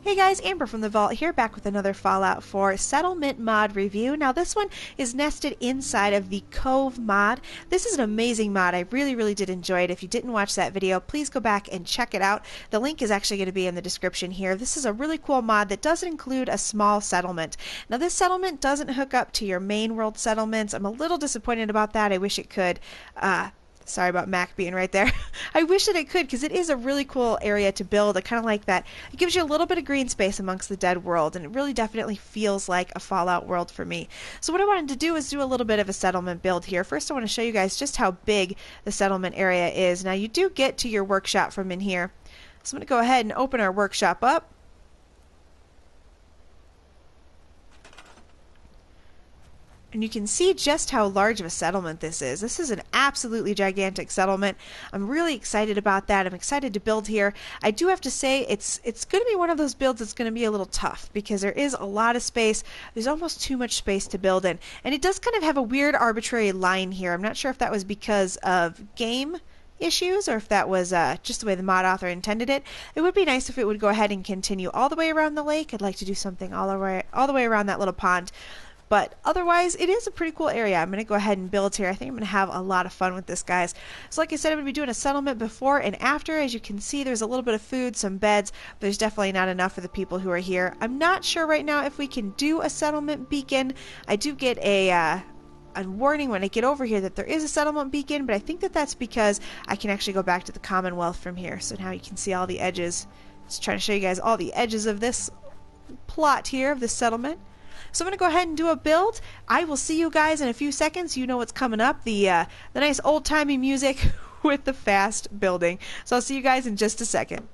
Hey guys, Amber from the Vault here, back with another Fallout 4 Settlement mod review. Now this one is nested inside of the Cove mod. This is an amazing mod. I really did enjoy it. If you didn't watch that video, please go back and check it out. The link is actually going to be in the description here. This is a really cool mod that does include a small settlement. Now this settlement doesn't hook up to your main world settlements. I'm a little disappointed about that. I wish it could. Sorry about Mac being right there. I wish that it could, because it is a really cool area to build. I kind of like that. It gives you a little bit of green space amongst the dead world, and it really definitely feels like a Fallout world for me. So what I wanted to do is do a little bit of a settlement build here. First I want to show you guys just how big the settlement area is. Now you do get to your workshop from in here. So I'm going to go ahead and open our workshop up. And you can see just how large of a settlement this is. This is an absolutely gigantic settlement. I'm really excited about that. I'm excited to build here. I do have to say it's going to be one of those builds that's going to be a little tough because there is a lot of space. There's almost too much space to build in. And it does kind of have a weird arbitrary line here. I'm not sure if that was because of game issues or if that was just the way the mod author intended it. It would be nice if it would go ahead and continue all the way around the lake. I'd like to do something all the way around that little pond. But otherwise, it is a pretty cool area. I'm going to go ahead and build here. I think I'm going to have a lot of fun with this, guys. So like I said, I'm going to be doing a settlement before and after. As you can see, there's a little bit of food, some beds, but there's definitely not enough for the people who are here. I'm not sure right now if we can do a settlement beacon. I do get a warning when I get over here that there is a settlement beacon, but I think that that's because I can actually go back to the Commonwealth from here. So now you can see all the edges. Just trying to show you guys all the edges of this plot here, of this settlement. So I'm going to go ahead and do a build. I will see you guys in a few seconds. You know what's coming up, the nice old-timey music with the fast building. So I'll see you guys in just a second.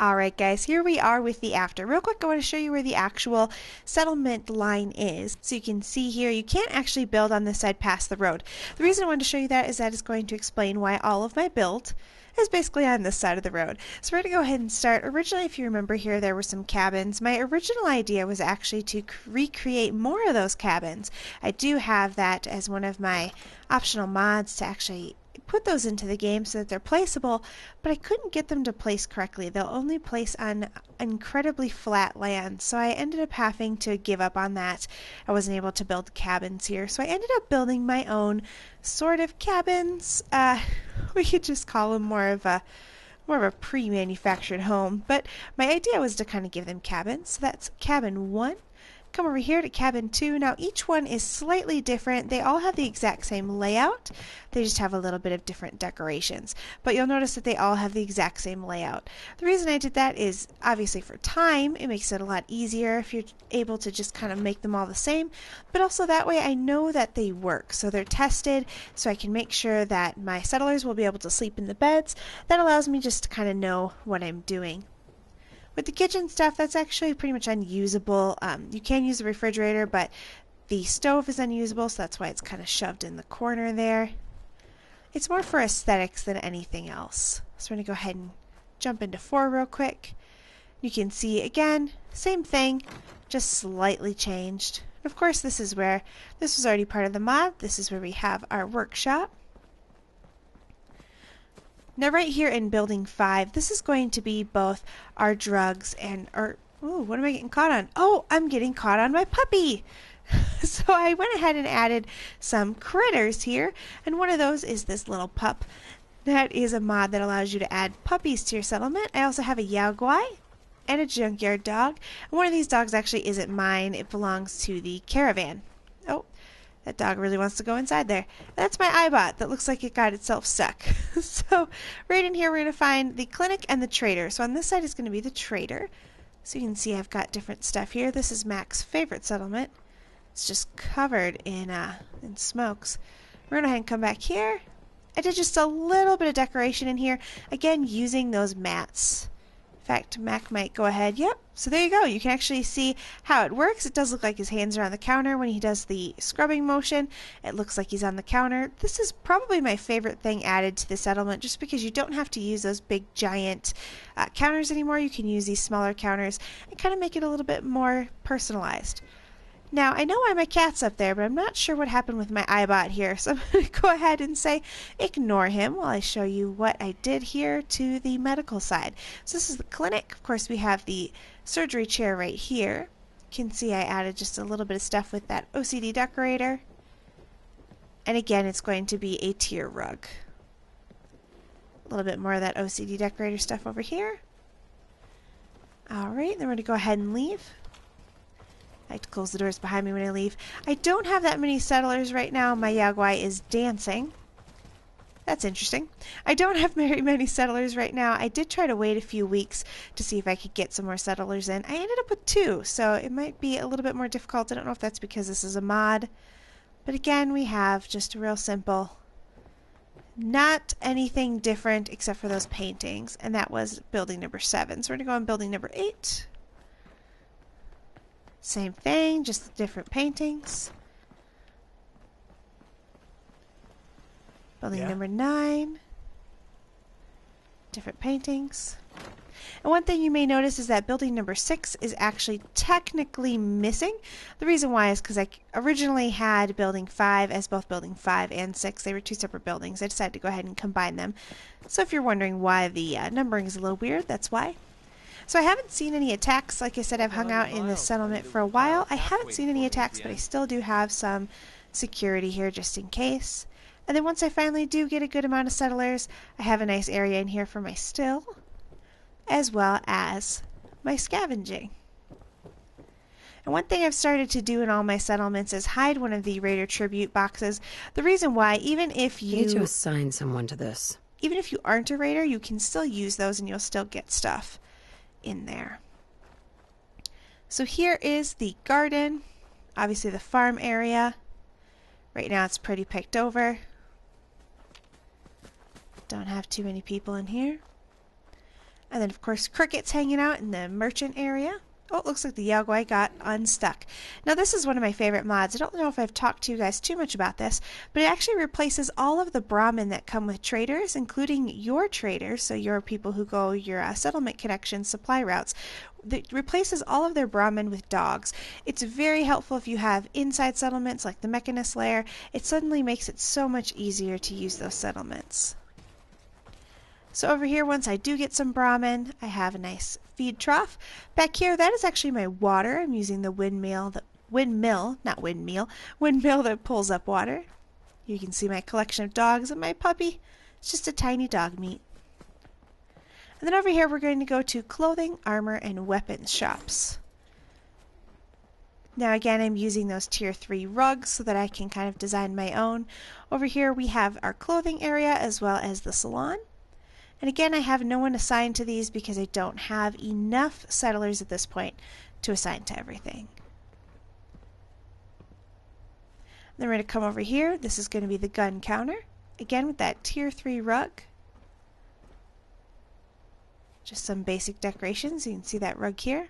Alright guys, here we are with the after. Real quick, I want to show you where the actual settlement line is. So you can see here, you can't actually build on this side past the road. The reason I wanted to show you that is that it's going to explain why all of my build is basically on this side of the road. So we're going to go ahead and start. Originally, if you remember here, there were some cabins. My original idea was actually to recreate more of those cabins. I do have that as one of my optional mods to actually put those into the game so that they're placeable, but I couldn't get them to place correctly. They'll only place on incredibly flat land, so I ended up having to give up on that. I wasn't able to build cabins here, so I ended up building my own sort of cabins. We could just call them more of a pre-manufactured home, but my idea was to kind of give them cabins. So that's cabin 1. Come over here to cabin 2. Now each one is slightly different. They all have the exact same layout. They just have a little bit of different decorations. But you'll notice that they all have the exact same layout. The reason I did that is obviously for time. It makes it a lot easier if you're able to just kind of make them all the same. But also that way I know that they work. So they're tested, so I can make sure that my settlers will be able to sleep in the beds. That allows me just to kind of know what I'm doing. With the kitchen stuff, that's actually pretty much unusable. You can use the refrigerator, but the stove is unusable, so that's why it's kind of shoved in the corner there. It's more for aesthetics than anything else. So we're going to go ahead and jump into 4 real quick. You can see, again, same thing, just slightly changed. And of course, this was already part of the mod. This is where we have our workshop. Now right here in building 5, this is going to be both our drugs and our, ooh, what am I getting caught on? Oh, I'm getting caught on my puppy. So I went ahead and added some critters here, and one of those is this little pup. That is a mod that allows you to add puppies to your settlement. I also have a Yaoguai and a junkyard dog. And one of these dogs actually isn't mine. It belongs to the caravan. Oh. That dog really wants to go inside there. That's my iBot that looks like it got itself stuck. So right in here we're going to find the clinic and the trader. So on this side is going to be the trader. So you can see I've got different stuff here. This is Mac's favorite settlement. It's just covered in smokes. We're going to go ahead and come back here I did just a little bit of decoration in here, again using those mats. In fact, Mac might go ahead. Yep. So there you go. You can actually see how it works. It does look like his hands are on the counter when he does the scrubbing motion. It looks like he's on the counter. This is probably my favorite thing added to the settlement, just because you don't have to use those big giant counters anymore. You can use these smaller counters and kind of make it a little bit more personalized. Now, I know why my cat's up there, but I'm not sure what happened with my iBot here, so I'm going to go ahead and say ignore him while I show you what I did here to the medical side. So this is the clinic. Of course, we have the surgery chair right here. You can see I added just a little bit of stuff with that OCD decorator. And again, it's going to be a tier rug. A little bit more of that OCD decorator stuff over here. Alright, then we're going to go ahead and leave. I like to close the doors behind me when I leave. I don't have that many settlers right now. My Yaguai is dancing. That's interesting. I don't have very many settlers right now. I did try to wait a few weeks to see if I could get some more settlers in. I ended up with 2, so it might be a little bit more difficult. I don't know if that's because this is a mod. But again, we have just a real simple, not anything different except for those paintings. And that was building number 7. So we're going to go on building number 8. Same thing, just different paintings. Building number 9. Different paintings. And one thing you may notice is that building number 6 is actually technically missing. The reason why is because I originally had building 5 as both building 5 and 6. They were 2 separate buildings. I decided to go ahead and combine them. So if you're wondering why the numbering is a little weird, that's why. So I haven't seen any attacks. Like I said, I've hung out in this settlement for a while. I haven't seen any attacks, but I still do have some security here just in case. And then once I finally do get a good amount of settlers, I have a nice area in here for my still, as well as my scavenging. And one thing I've started to do in all my settlements is hide one of the Raider Tribute boxes. The reason why, even if you need to assign someone to this. Even if you aren't a Raider, you can still use those and you'll still get stuff in there. So here is the garden, obviously the farm area. Right now it's pretty picked over. Don't have too many people in here. And then of course crickets hanging out in the merchant area. Oh, it looks like the Yaguai got unstuck. Now this is one of my favorite mods. I don't know if I've talked to you guys too much about this, but it actually replaces all of the Brahmin that come with traders, including your traders, so your people who go your settlement connections, supply routes. It replaces all of their Brahmin with dogs. It's very helpful if you have inside settlements like the Mechanist lair. It suddenly makes it so much easier to use those settlements. So over here, once I do get some Brahmin, I have a nice feed trough. Back here, that is actually my water. I'm using the windmill that pulls up water. You can see my collection of dogs and my puppy. It's just a tiny dog meat. And then over here, we're going to go to clothing, armor, and weapons shops. Now again, I'm using those tier 3 rugs so that I can kind of design my own. Over here, we have our clothing area as well as the salon. And again, I have no one assigned to these because I don't have enough settlers at this point to assign to everything. Then we're going to come over here. This is going to be the gun counter. Again, with that tier 3 rug. Just some basic decorations. You can see that rug here.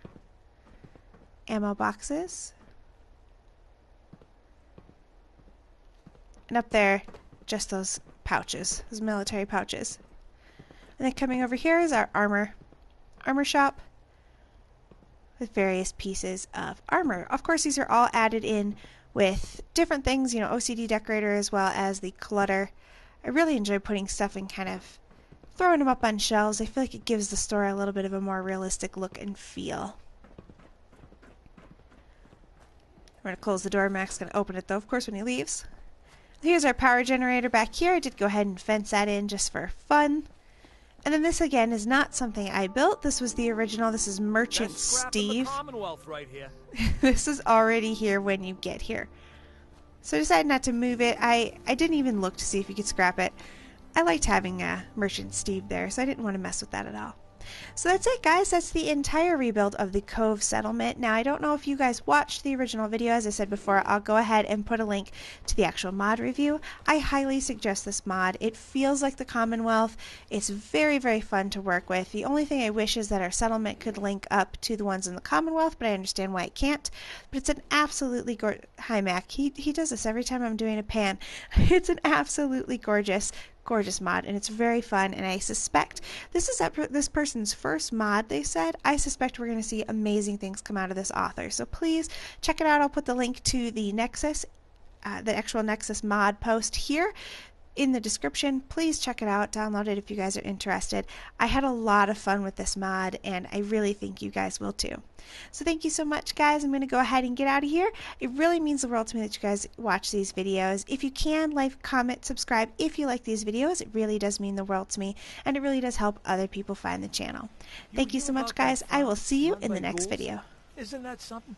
Ammo boxes. And up there, just those pouches, those military pouches. And then coming over here is our armor shop with various pieces of armor. Of course, these are all added in with different things, you know, OCD decorator as well as the clutter. I really enjoy putting stuff and kind of throwing them up on shelves. I feel like it gives the store a little bit of a more realistic look and feel. We're going to close the door. Mac's going to open it though, of course, when he leaves. Here's our power generator back here. I did go ahead and fence that in just for fun. And then this again is not something I built. This was the original. This is Merchant Steve. Right here. This is already here when you get here. So I decided not to move it. I didn't even look to see if you could scrap it. I liked having Merchant Steve there, so I didn't want to mess with that at all. So that's it, guys. That's the entire rebuild of the Cove settlement. Now, I don't know if you guys watched the original video. As I said before, I'll go ahead and put a link to the actual mod review. I highly suggest this mod. It feels like the Commonwealth. It's very, very fun to work with. The only thing I wish is that our settlement could link up to the ones in the Commonwealth, but I understand why it can't. But it's an absolutely hi, Mac. He does this every time I'm doing a pan. It's an absolutely gorgeous mod, and it's very fun, and I suspect this is this person's first mod. They said I suspect we're going to see amazing things come out of this author, so please check it out. I'll put the link to the Nexus, the actual Nexus mod post here in the description. Please check it out, download it if you guys are interested. I had a lot of fun with this mod, and I really think you guys will too. So thank you so much, guys. I'm going to go ahead and get out of here. It really means the world to me that you guys watch these videos. If you can, like, comment, subscribe if you like these videos. It really does mean the world to me, and it really does help other people find the channel. Thank you so much, guys. I will see you in the next video. Isn't that something?